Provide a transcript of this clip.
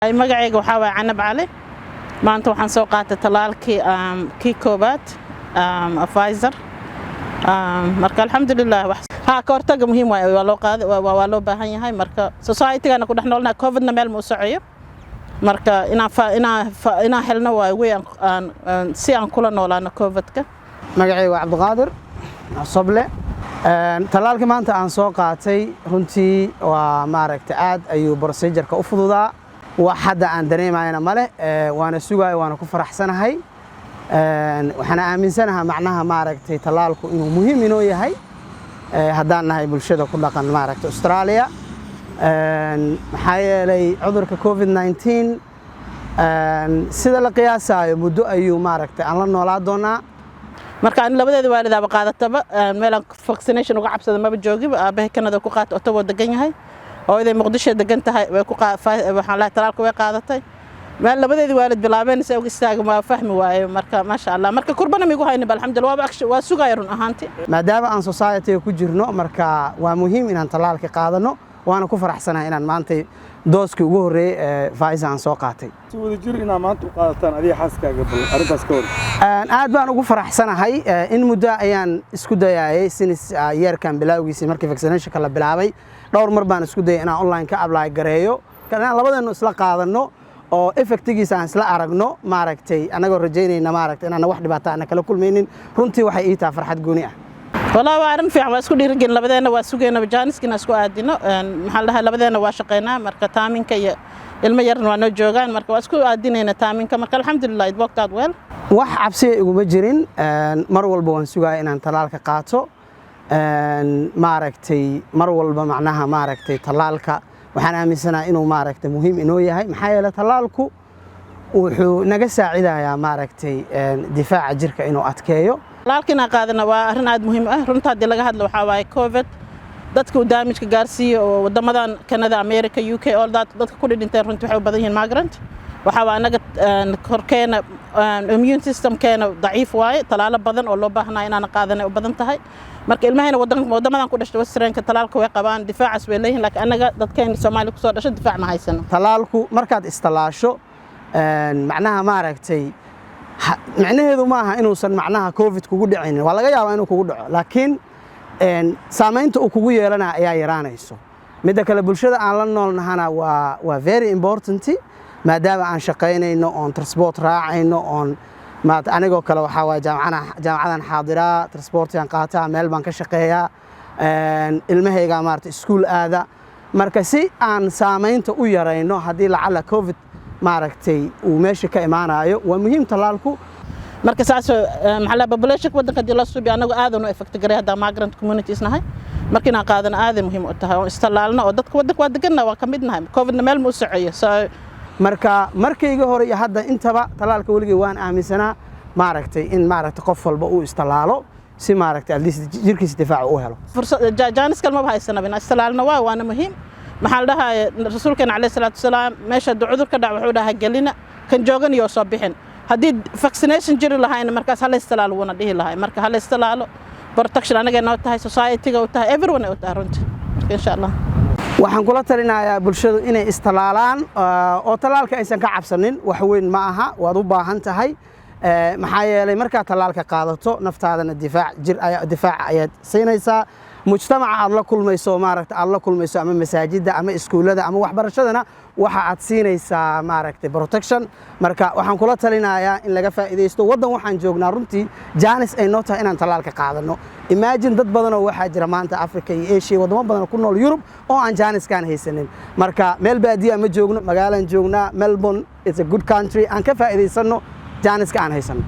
ay magacayga waxa way Canab Cali maanta waxaan soo qaatay talaalkii kii koobaad Pfizer marka alxamdulillah wax ka hortaga muhiim waa loo qaaday waa loo baahan yahay marka society-gana ku dhaxnoolna covid-na meel ma u socoyo marka ina helno way si aan kula noolaano covid-ka magacayga waa Cabdiqaadir Soble talaalkii maanta aan soo qaatay runtii waa maaragtay aad ayuu procedure-ka u fududaa wax hadda aan dareemayna male waana sugaay waana ku faraxsanahay waxaan aaminsanahay macnaha maaragtay talaalku inuu muhiim inoo yahay haddaan nahay bulshada ku dhaqan maaragtay Australia maxaa yeelay cudurka covid-19 sida la qiyaasayo muddo ayuu maaragtay aan la noolaa doonaa marka aan labadeeda waalidaaba qaadataba meel vaccination uga cabsada maba joogib aabahay Canada ku qaatay Ottawa degan yahay hooyaday Muqdisho degan tahay way ku waxaan la talaalku way qaadatay meel labadeeda waalid bilaabeen si ugu istaago ma fahmi waayo marka ma sha Allah marka kurbana migu hayna alxamdulillah waa sugay run ahaanti maadaama aan society ku jirno marka waa muhiim inaan talaalka qaadano waana ku faraxsanahay inaan maanta dooskii ugu horeeyay Pfizer aan soo qaatay si wada jir inaan maanta u qaadataan adiga xaaskaaga arintaas ka hor aad baan ugu faraxsanahay in muddo ayaan isku dayayay sinis yeerkan bilawgiisii markii vaccination kala bilaabay dhowr mar baan isku dayay inaan online ka apply gareeyo kana labadeenu isla qaadano oo effectigiisa aan isla aragno maaragtay anagoo rajaynayna maaragtay inaan wax dhibaato aan kala kulmaynin runtii waxay ii tahay farxad gooni ah والله وارن في عواس كل رجال لبدينا واسوقنا بجانس كنا سكوا عادينا محلها لبدينا واشقينا مركا تامين كي المجرن وانا جوجان مركا واسكوا عادينا تامين كمركا الحمد لله it worked out well wax cabsi iguma jirin mar walba waan sugaa inaan talaalka qaato maaragtay mar walba macnaha maaragtay talaalka waxaan aaminsanahay inuu maaragtay muhiim inoo yahay maxaa yeelay talaalku wuxuu naga saacidayaa maaragtay difaaca jirka inuu adkeeyo talaalkina qaadana waa arrin aad muhiim ah runta hadii laga hadlo waxa waay covid dadka uu damage ka gaarsiiyo wadamadan Canada America UK all that dadka ku dhintay runtii waxay u badan yihiin migrant waxa waa anaga korkeena immune system keena daciif waaye talaalo badan oo loo baahnaa inaan qaadana u badan tahay marka ilmahayna wadamadan ku dhashay wasreenka talaalka way qabaan difaacaas way leeyihiin laakiin anaga dadkeena Soomaaliya ku soo dhashay difaac ma haysano talaalku markaad istalaasho macnaha maaragtay macnaheedu ma aha inuusan macnaha covid kugu dhicin waa laga yaabaa inuu kugu dhaco laakiin saameynta uu kugu yeelana ayaa yaraanayso midda kale bulshada aan la noolnahana waa very important maadaama aan shaqaynayno on transport raacayno on maanta anigoo kale waxa waa jaamacadan xaadira transport aan qaataa meel baan ka shaqeeyaa ilmahayga maarta iskuul aada marka si aan saameynta u yarayno hadii lacala covid maaragtay uu meesha ka imaanayo waa muhiim talaalku marka saas maxalla population wadanka dii la suubi anagu aadano effect garay hada migrant communities nahay markina qaadan aad muhiim u tahay oo istalaalna oo dadka wadanka waa deganna waa kamid nahay covid-na meel ma u socoyo marka markayga hore iyo hadda intaba talaalka waligay waan aaminsanaa maaragtay in maaragtay qof walba uu istalaalo si maaragtay at least jirkiisa difaac u helo jaanis kalma haysana bina istalaalna waana muhiim maxaa la dhahay rasuulkeena kaleey salaatu wasalaam meesha cudurka dhac wuxuu dhahay galina kan joogan iyo soo bixin hadii vaccination jiri lahayn markaas hal istalaal wana dhihi lahay marka hal istalaalo protection anaga noo tahay society-ga u tahay everyone u tahay runtii insha Allah waxaan kula talinayaa bulshadu inay istalaalaan oo talaalka aysan ka cabsanin wax weyn ma aha waad u baahan tahay maxaa yeelay marka talaalka qaadato naftaadana difaac ayaad siinaysaa mujtamaca aad la kulmayso maaragtay aad la kulmayso ama masaajida ama iskuulada ama waxbarashadana waxa aad siinaysaa maaragtay protection marka waxaan kula talinayaa in laga faa'iideysto wadan waxaan joognaa runtii jaanis ay noo tahay inaan talaalka qaadano imagine dad badan oo waxa jira maanta Africa iyo Asia wadamo badan ku nool Europe oo aan jaaniskan haysanin marka meel baadiya ma joogno magaalaan joognaa Melbourne it's a good country aan ka faa'iideysano jaaniska aan haysano